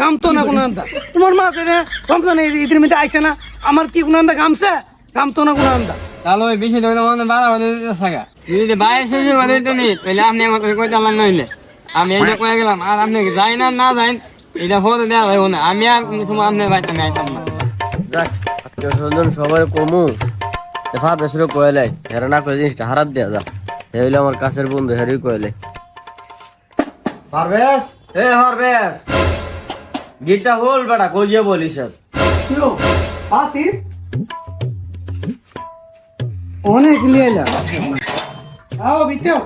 গামতো না কোনো আন্দা তোমার মা আছে রমজান ঈদের মধ্যে আইছে না আমার কি কোনো আন্দা গামছে গামতো না কোনো আন্দা তাহলে ওই বেশি ধরে মনে বাড়া হলে থাকা যদি বাইরে শেষে বাদে তো নেই তাহলে আপনি আমার কই চালান নইলে আমি এইটা করে গেলাম আর আপনি যাই না না যাই এটা ফটো দেওয়া যাবে না আমি আর কোনো সময় আপনার বাড়িতে আমি আইতাম না যাক আত্মীয় স্বজন সবার কমু ফার বেসরে কয়লাই হেরা না করে জিনিসটা হারাত দেয়া যা হে হইলো আমার কাছের বন্ধু হেরি কয়লাই পারবেশ এ পারবেশ গিটটা হোল বেটা কই গিয়ে বলিস কিও আসি অনেক লিয়েলা আও বিতেও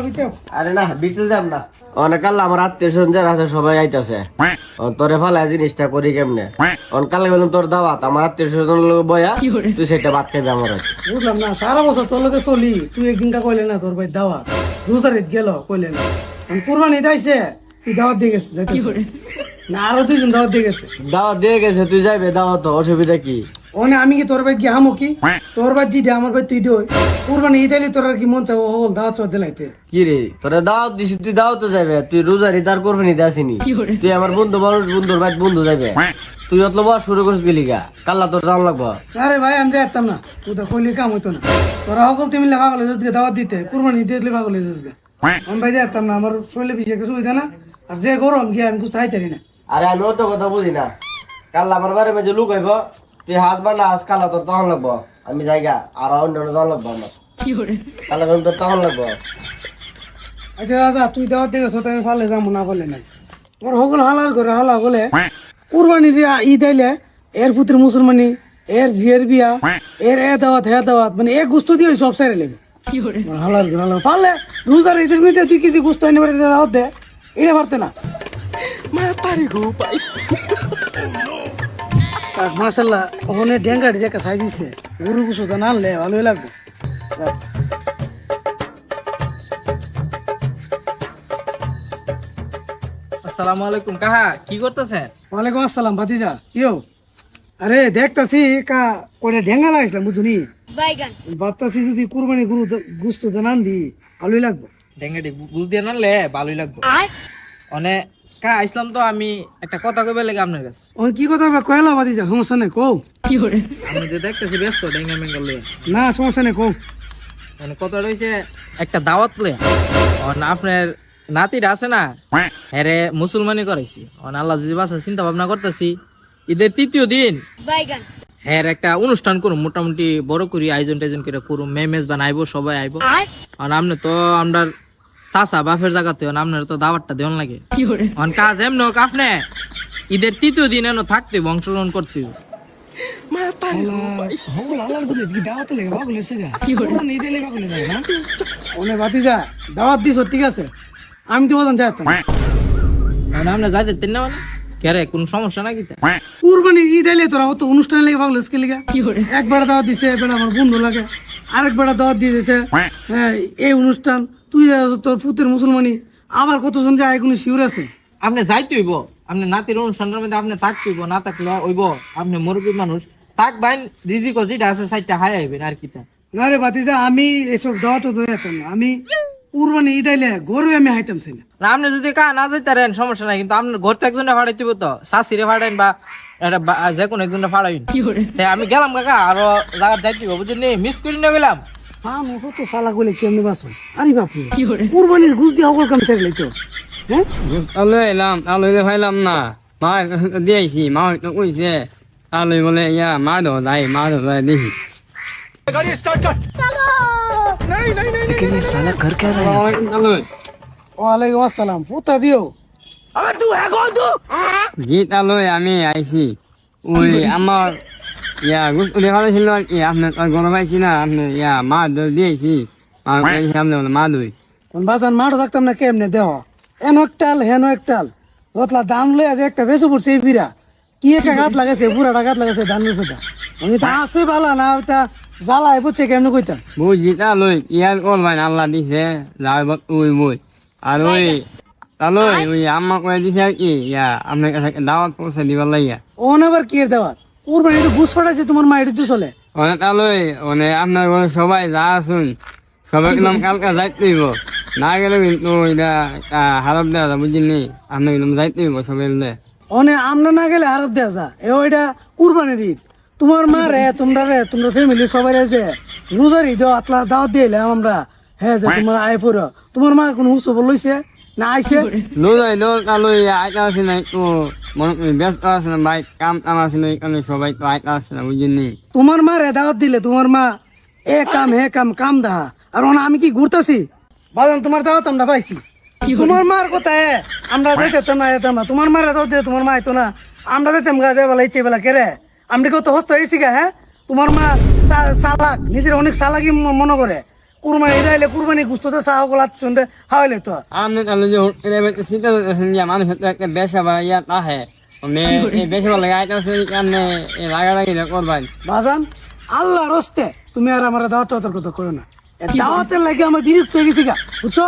বিতেও আরে না বিতে যাব না অনেক কাল আমার আত্মীয় স্বজন আছে সবাই আইতাছে তোরে ফালা জিনিসটা করি কেমনে অনকালে গেলাম তোর দাওয়াত আমার আত্মীয় স্বজন লোক বয়া তুই সেটা বাদ খাইবি আমার কাছে। বুঝলাম না সারা বছর তোর লগে চলি তুই একদিনটা কইলে না তোর ভাই দাওয়াত রোজারিত গেল কইলে না কুরবানি দাইছে তুই দাওয়াত দিয়ে গেছিস না আরো দুইজন দাওয়াত দিয়ে গেছে দাওয়াত দিয়ে গেছে তুই যাইবে দাওয়াত অসুবিধা কি ওনে আমি কি তোর ভাই কি হামো কি তোর ভাই জিডে আমার ভাই তুই দই কুরবানি ঈদ আইলি তোর আর কি মন চাও হল দাওয়াত চোর দিলাইতে কি রে তোরা দাওয়াত দিছি তুই দাওয়াত যাইবে তুই রোজারি তার কোরবানি আসিনি তুই আমার বন্ধু মানুষ বন্ধুর ভাই বন্ধু যাইবে তুই অত বড় শুরু করছিস দিলি গা কাল্লা তোর যাওয়া লাগবো আরে ভাই আমি যাইতাম না তুই তো কইলি কাম হইতো না তোরা সকল তুমি পাগল হয়ে যাচ্ছে দাওয়াত দিতে কুরবানি ঈদ দিলে পাগল হয়ে যাচ্ছে আমি ভাই যাইতাম না আমার শরীরে বেশি কিছু হইতো না আর যে গরম গিয়ে আমি কিছু খাইতারি না আরে আমি অত কথা বুঝি না কাল্লা আমার বারে মাঝে লুক হইব তুই হাজ বা না হাজ কালা তোর তখন লাগবো আমি যাইগা আর অন্য যাওয়া লাগবো আমার কালা তোর তখন লাগবো আচ্ছা দাদা তুই দাওয়াত দিয়ে গেছো আমি ফালে যাবো না বলে নাই তোর সকল হালার করে হালা বলে কুরবানি ঈদ আইলে এর পুত্র মুসলমানি এর জিয়ের বিয়া এর এ দাওয়াত হে দাওয়াত মানে এক গুস্ত দিয়ে সব সাইরে লেবে হালার করে হালার পারলে রোজার ঈদের মধ্যে তুই কিছু গুস্ত এনে বাড়িতে দাওয়াত দে এটা পারতে না মাশাল্লাহ ওখানে ডেঙ্গাটি যে সাইজ দিচ্ছে গরু গুছো তো নানলে ভালোই লাগবে আসসালামু আলাইকুম কাহা কি করতেছেন? ওয়ালাইকুম আসসালাম ভাতিজা ইয়ো আরে দেখতাছি কা কোনে ঢেঙ্গা লাগাইছিলাম বুঝুনি ভাবতাছি যদি কুরবানি গুরু গুস্ত তো নান দি ভালোই লাগবে ডেঙ্গাটি বুঝ দিয়ে নালে ভালোই লাগবে অনে কা আইসলাম তো আমি একটা কথা কইবে লাগে আপনার কাছে। ওর কি কথা কয়লা ভাতিজা সমস্যা নেই কও আমি যে দেখতেছি ব্যস্ত ডেঙ্গা মেঙ্গা লয়ে না সমস্যা নেই কও মানে কথা রইছে একটা দাওয়াত প্লে আপনার নাতিটা আছে না হ্যারে মুসলমানি করাইছি আল্লাহ যদি বাসা চিন্তা ভাবনা করতেছি ঈদের তৃতীয় দিন হ্যাঁ একটা অনুষ্ঠান করুম মোটামুটি বড় করি আয়োজন টায়োজন করে করুম মেমেজ বানাইবো সবাই আইবো আর আপনি তো আমরা চাচা বাপের জায়গাতে আপনার তো দাওয়াতটা দেওয়ান লাগে কাজ এমন হোক আপনি ঈদের তৃতীয় দিন এনে থাকতে অংশগ্রহণ করতে ভাতিজা দাওয়াত দিছ ঠিক আছে আমি তো বলতাম যাইতাম আপনি যাইতে তিন না মানে কেরে কোন সমস্যা নাকি কুরবানি ঈদ আইলে তোরা অত অনুষ্ঠানে লেগে পাগল হইছিস লিগা একবার দাওয়াত দিছে একবার আমার বন্ধু লাগে আরেকবার দাওয়াত দিয়ে দিছে হ্যাঁ এই অনুষ্ঠান তুই তোর পুতের মুসলমানি আবার কতজন যায় কোনো শিউর আছে আপনি যাইতে হইব আপনি নাতির অনুষ্ঠানের মধ্যে আপনি থাকতে হইব না থাকলে হইব আপনি মুরব্বী মানুষ থাক বাইন রিজিক যেটা আছে সাইডটা হাই আইবেন আর কি না রে ভাতিজা আমি এসব দাওয়াত তো যেতাম না আমি কুরবানি ঈদ আইলে গরু আমি হাইতাম না না আপনি যদি কা না যাইতারেন সমস্যা নাই কিন্তু আপনার ঘর থেকে একজনে ফাড়াইতে হইব তো শাশিরে ফাড়াইন বা এটা যে কোনো একজনে ফাড়াইন আমি গেলাম কাকা আরো জায়গা যাইতে হইব বুঝলেন মিস করি না গেলাম হ্যাঁ মুখো তো সালা গলে কেমনি বাসো আরে বাপু কুরবানির ঘুষ দিয়ে সকল কাম ছেড়ে লাইতো হ্যাঁ আলো এলাম আলো খাইলাম না মা দিয়েছি মা তো কইছে আলো বলে ইয়া মা দো যাই দেখি ওয়ালাইকুম আসসালাম পুতা দিও জিত আলো আমি আইছি ওই আমার ইয়া গুছ উঠে ভালো ছিল আর কি আপনার গরম পাইছি না আপনি ইয়া মা দিয়েছি মা দই বাজান মাঠও থাকতাম না কেমনে দেহ এন একটাল হেন একটাল রতলা দান লই আজ একটা বেশি পড়ছে এই বিরা কি একটা গাত লাগাইছে পুরাটা গাত লাগাইছে ধান রুফেটা আমি তা আছে বালা না ওটা জ্বালাই বুঝছে কেমনে কইতাম বুঝিটা লই ইয়ার করবেন আল্লাহ দিছে যাই ওই বই আর ওই তাহলে ওই আম্মা কয়ে দিছে আর কি ইয়া আপনার কাছে দাওয়াত পৌঁছে দিবার লাগিয়া ওন আবার কি এর দাওয়াত কুরবানি একটু ঘুষ ফাটাইছে তোমার মা এটা চলে অনেক তাহলে মানে আপনার ঘরে সবাই যা আসুন সবাই একদম কালকে যাইতে হইব না গেলে কিন্তু এটা হারাপ দেওয়া বুঝিনি আপনি একদম যাইতে হইব সবাই অনে আমরা না গেলে আরব দেয়া যা এ ওইটা কুরবানির ঈদ তোমার মা রে তোমরা ফ্যামিলি সবাই যে রোজার ঈদ আতলা দাওয়াত দিয়ে আমরা হ্যাঁ যে তোমার আয় পড়ো তোমার মা কোনো উৎসব লইছে না আইছে লই লই আইতা আছে না একটু মনে ব্যস্ত আছে না ভাই কাম টাম আছে না এখানে সবাই তো আইতা আছে না বুঝিনি তোমার মা রে দাওয়াত দিলে তোমার মা এ কাম হে কাম কাম দা আর ওনা আমি কি ঘুরতাছি বাজান তোমার দাওয়াত আমরা পাইছি তোমার মার কথা আমরা যাইতাম না যেতাম না তোমার মারে দাওয়াত দিলে তোমার মা আইতো না আমরা যাইতাম গা যাই বেলা ইচ্ছে বেলা কেরে আমরা কত হস্ত হয়েছি গা হ্যাঁ তোমার মা সালাক নিজের অনেক সালাকি মনে করে কুরবানি যাইলে কুরবানি গুস্ততে চা সকল শুনতে হাওয়াইলে তো আপনি তাহলে যে চিন্তা করতেছেন যে মানুষ একটা বেসা বা ইয়াত আহে এই বেসা লাগে আইতা আছে কেমনে লাগালাগি করবেন বাজান আল্লাহ রস্তে তুমি আর আমার দাওয়াত টাওয়াতের কথা কইও না এ দাওয়াতের লাগে আমার বিরক্ত হয়ে গেছি গা বুঝছো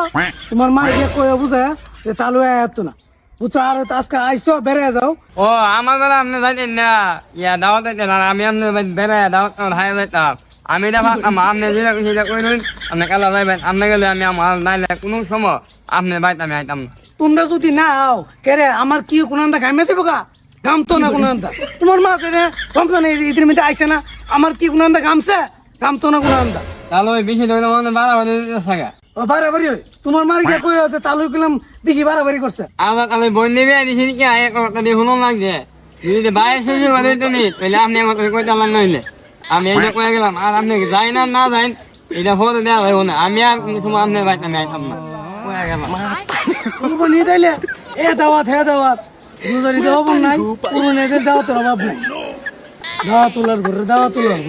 তোমার মা গিয়ে কয়ে বুঝায় যে তালু আয়াত না বুঝছো আর আজকে আইসো বেড়ে যাও ও আমার বেলা আপনি যাইতেন না ইয়া দাওয়াত দিতেন আর আমি আপনার বেড়ে দাওয়াত হাই যাইতাম আমি এটা ভাবতাম আপনি যেটা সেটা কইলেন আপনি কালা যাইবেন আপনি গেলে আমি আমার নাইলে কোনো সময় আপনি বাইতে আমি আইতাম না তোমরা যদি না আও কেরে আমার কি কোনান্তা ঘামে দেবো গা ঘামতো না কোনান্তা তোমার মা আছে ঘামতো না ঈদের মধ্যে আইসে না আমার কি কোনান্তা ঘামছে ঘামতো না কোনান্তা তাহলে ওই বেশি ধরে মানে বাড়াবাড়ি থাকা ও বাড়াবাড়ি হয় তোমার মার গিয়ে কই আছে তালু কিলাম বেশি বাড়াবাড়ি করছে আলাদা তাহলে বই নেবে দিছি কি এক কথা দিয়ে শুনুন লাগছে যদি বাইরে শেষে বাড়ি তো নেই তাহলে আপনি আমার কই চালান নইলে আমি এইটা কয়ে গেলাম আর আপনি যাই না না যাই এটা ফটো দেওয়া যাবে না আমি আর কোনো সময় আপনার বাইতে আমি আইতাম না কয়ে গেলাম কুরবানি দিলে এ দাওয়াত হে দাওয়াত রোজারি দেওয়া নাই কুরবানি দিলে দাওয়াতের অভাব নাই দাওয়াত তোলার ঘরে দাওয়াত তোলার